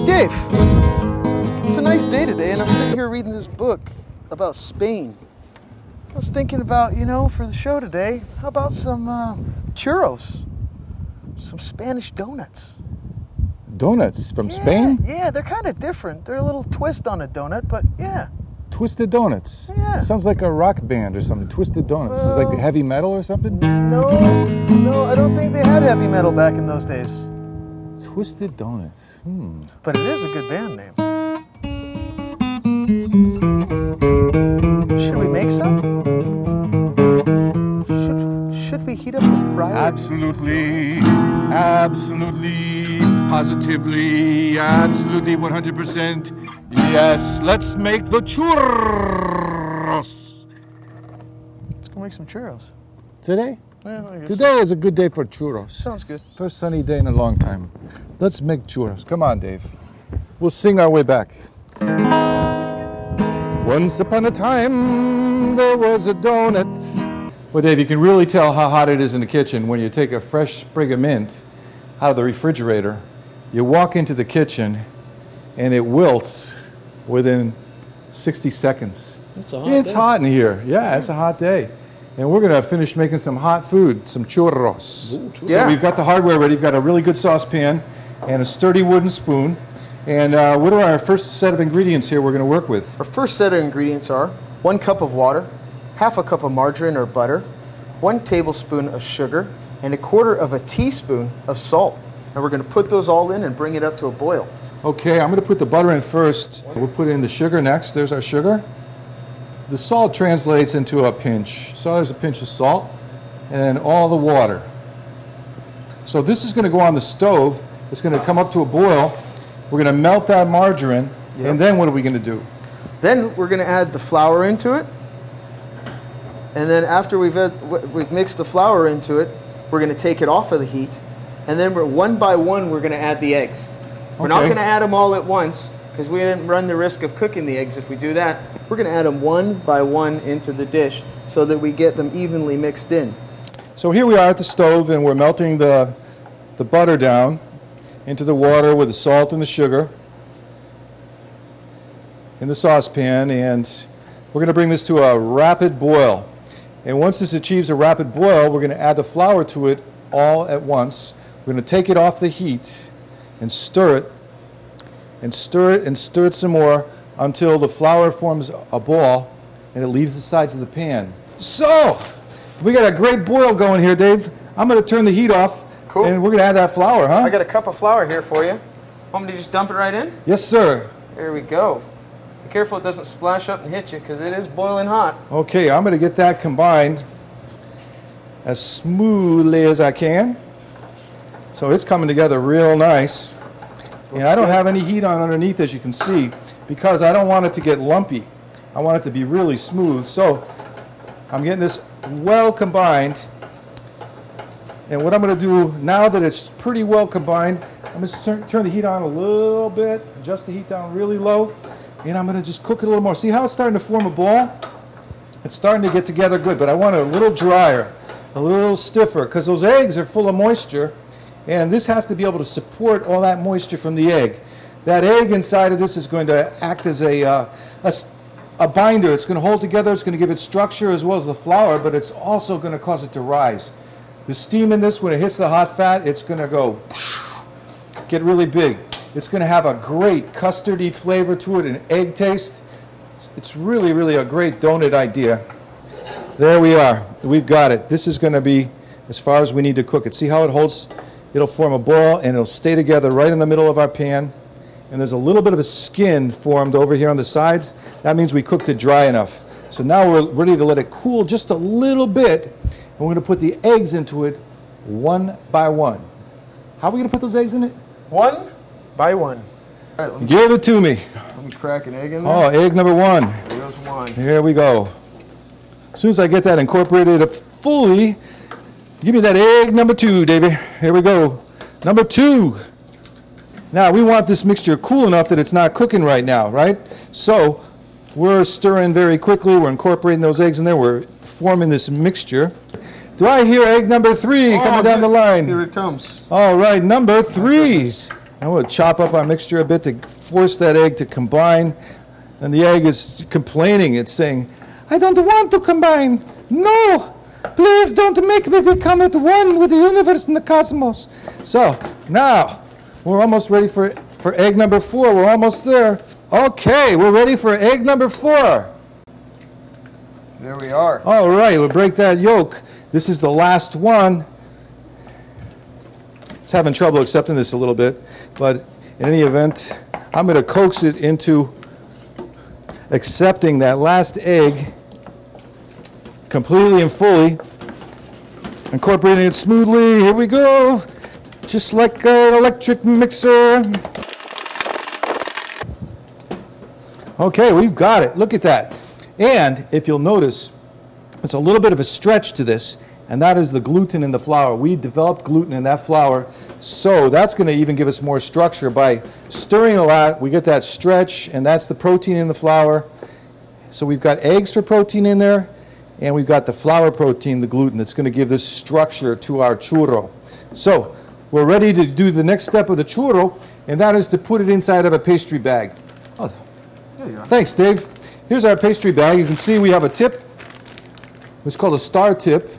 Dave, it's a nice day today, and I'm sitting here reading this book about Spain. I was thinking about, you know, for the show today, how about some churros, some Spanish donuts. Donuts from Spain? Yeah, they're kind of different. They're a little twist on a donut, but yeah. Twisted Donuts? Yeah. Sounds like a rock band or something. Twisted Donuts. Is it like heavy metal or something? No, I don't think they had heavy metal back in those days. Twisted Donuts. But it is a good band name. Should we make some? Should we heat up the fryer? Absolutely, absolutely, positively, absolutely, 100%. Yes, let's make the churros. Let's go make some churros. Today? Yeah, I guess Today is a good day for churros. sounds good. First sunny day in a long time. Let's make churros. Come on, Dave. We'll sing our way back. Once upon a time, there was a donut. Well, Dave, you can really tell how hot it is in the kitchen when you take a fresh sprig of mint out of the refrigerator. You walk into the kitchen, and it wilts within 60 seconds. It's a hot It's day. hot in here. Yeah, it's a hot day. And we're going to finish making some hot food, some churros. Ooh, churros. So we've got the hardware ready. We've got a really good saucepan and a sturdy wooden spoon. And what are our first set of ingredients here we're going to work with? Our first set of ingredients are 1 cup of water, half a cup of margarine or butter, 1 tablespoon of sugar, and 1/4 teaspoon of salt. And we're going to put those all in and bring it up to a boil. Okay, I'm going to put the butter in first. We'll put in the sugar next. There's our sugar. The salt translates into a pinch. So there's a pinch of salt, and then all the water. So this is going to go on the stove. It's going to come up to a boil. We're going to melt that margarine, and then what are we going to do? Then we're going to add the flour into it. And then after we've mixed the flour into it, we're going to take it off of the heat. And then one by one, we're going to add the eggs. We're not going to add them all at once, because we didn't run the risk of cooking the eggs if we do that. We're going to add them one by one into the dish so that we get them evenly mixed in. So here we are at the stove, and we're melting the butter down into the water with the salt and the sugar in the saucepan, and we're going to bring this to a rapid boil. And once this achieves a rapid boil, we're going to add the flour to it all at once. We're going to take it off the heat and stir it, and stir it, and stir it some more until the flour forms a ball and it leaves the sides of the pan. So, we got a great boil going here, Dave. I'm going to turn the heat off, Cool. and we're going to add that flour, huh? I got a cup of flour here for you. Want me to just dump it right in? Yes, sir. There we go. Be careful it doesn't splash up and hit you, because it is boiling hot. Okay, I'm going to get that combined as smoothly as I can. So it's coming together real nice. And I don't have any heat on underneath, as you can see, because I don't want it to get lumpy. I want it to be really smooth. So I'm getting this well combined. And what I'm going to do now that it's pretty well combined, I'm going to turn the heat on a little bit, adjust the heat down really low, and I'm going to just cook it a little more. See how it's starting to form a ball? It's starting to get together good, but I want it a little drier, a little stiffer, because those eggs are full of moisture, and this has to be able to support all that moisture from the egg. That egg inside of this is going to act as a binder. It's going to hold together, it's going to give it structure as well as the flour, but it's also going to cause it to rise. The steam in this, when it hits the hot fat, it's going to go get really big. It's going to have a great custardy flavor to it, an egg taste. It's really, really a great donut idea. There we are. We've got it. This is going to be as far as we need to cook it. See how it holds? It'll form a ball, and it'll stay together right in the middle of our pan. And there's a little bit of a skin formed over here on the sides. That means we cooked it dry enough. So now we're ready to let it cool just a little bit. And we're going to put the eggs into it one by one. How are we going to put those eggs in it? One by one. All right, Give it to me. let me crack an egg in there. Oh, egg number one. There goes one. Here we go. As soon as I get that incorporated fully, give me that egg number two, Davey. Here we go. Number two. Now, we want this mixture cool enough that it's not cooking right now, right? So, we're stirring very quickly. We're incorporating those eggs in there. We're forming this mixture. Do I hear egg number three coming down the line? Here it comes. All right, number three. I'm going to chop up our mixture a bit to force that egg to combine. And the egg is complaining. It's saying, I don't want to combine. No, please don't make me become at one with the universe and the cosmos. So now we're almost ready for egg number four. We're almost there. Okay, we're ready for egg number four. There we are. All right, we'll break that yolk. This is the last one. It's having trouble accepting this a little bit, but in any event, I'm going to coax it into accepting that last egg completely and fully, incorporating it smoothly. Here we go, just like an electric mixer. Okay, we've got it. Look at that. And if you'll notice, it's a little bit of a stretch to this, and that is the gluten in the flour. We developed gluten in that flour, so that's going to even give us more structure. By stirring a lot, we get that stretch, and that's the protein in the flour. So we've got eggs for protein in there, and we've got the flour protein, the gluten, that's going to give this structure to our churro. So we're ready to do the next step of the churro, and that is to put it inside of a pastry bag. Oh, There you are. thanks, Dave. Here's our pastry bag. You can see we have a tip. It's called a star tip.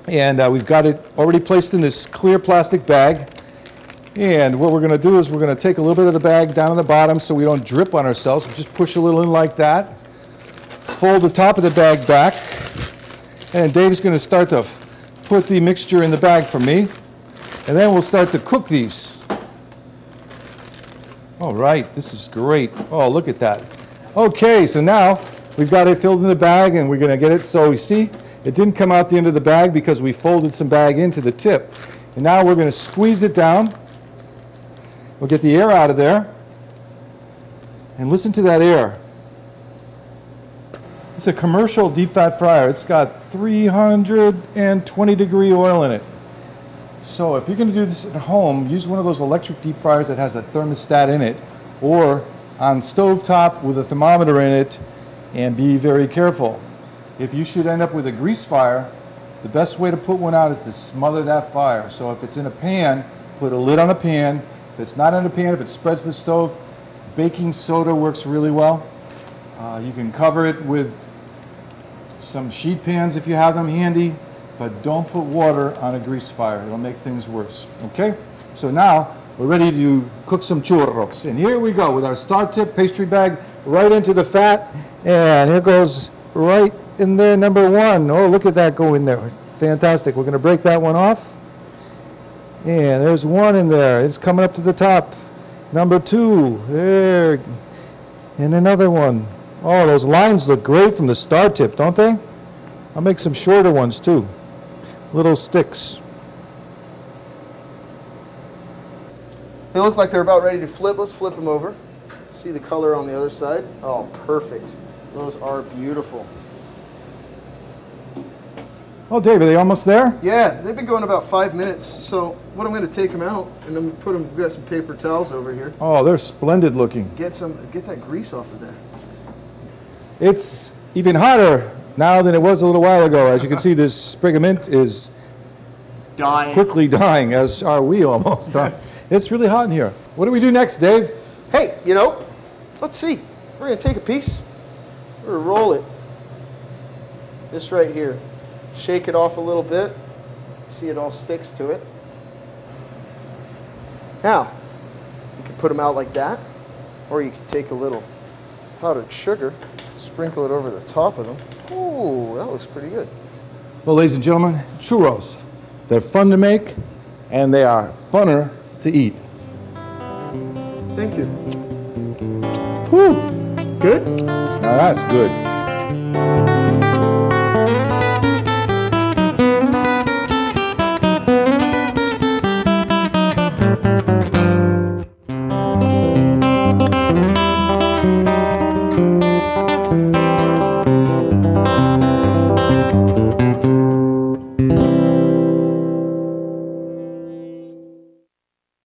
And we've got it already placed in this clear plastic bag. And what we're going to do is we're going to take a little bit of the bag down on the bottom so we don't drip on ourselves. Just push a little in like that. Fold the top of the bag back. And Dave's going to start to put the mixture in the bag for me. And then we'll start to cook these. All right, this is great. Oh, look at that. Okay, so now we've got it filled in the bag, and we're going to get it. So you see, it didn't come out the end of the bag because we folded some bag into the tip. And now we're going to squeeze it down. We'll get the air out of there. And listen to that air. It's a commercial deep fat fryer. It's got 320 degree oil in it. So if you're going to do this at home, use one of those electric deep fryers that has a thermostat in it, or on stovetop with a thermometer in it, and be very careful. If you should end up with a grease fire, the best way to put one out is to smother that fire. So if it's in a pan, put a lid on a pan. If it's not in a pan, if it spreads the stove, baking soda works really well. You can cover it with some sheet pans if you have them handy, but don't put water on a grease fire. It'll make things worse. Okay? So now we're ready to cook some churros. And here we go with our star tip pastry bag right into the fat. And here goes right in there, number one. Oh, look at that go in there. Fantastic. We're going to break that one off. And there's one in there. It's coming up to the top. Number two. There. And another one. Oh, those lines look great from the star tip, don't they? I'll make some shorter ones too. Little sticks. They look like they're about ready to flip. Let's flip them over. See the color on the other side? Oh, perfect. Those are beautiful. Oh, Dave, are they almost there? Yeah, they've been going about 5 minutes. So what I'm going to take them out, and then put them. We've got some paper towels over here. Oh, they're splendid looking. Get that grease off of there. It's even hotter now than it was a little while ago. As you can see, this sprig of mint is Dying. quickly dying, as are we almost. Yes. It's really hot in here. What do we do next, Dave? Hey, let's see. We're going to take a piece. We're going to roll it. This right here. Shake it off a little bit. See, it all sticks to it. Now, you can put them out like that, or you can take a little powdered sugar, sprinkle it over the top of them. Ooh, that looks pretty good. Well, ladies and gentlemen, churros. They're fun to make, and they are funner to eat. Thank you. Whew. Good? Now that's good.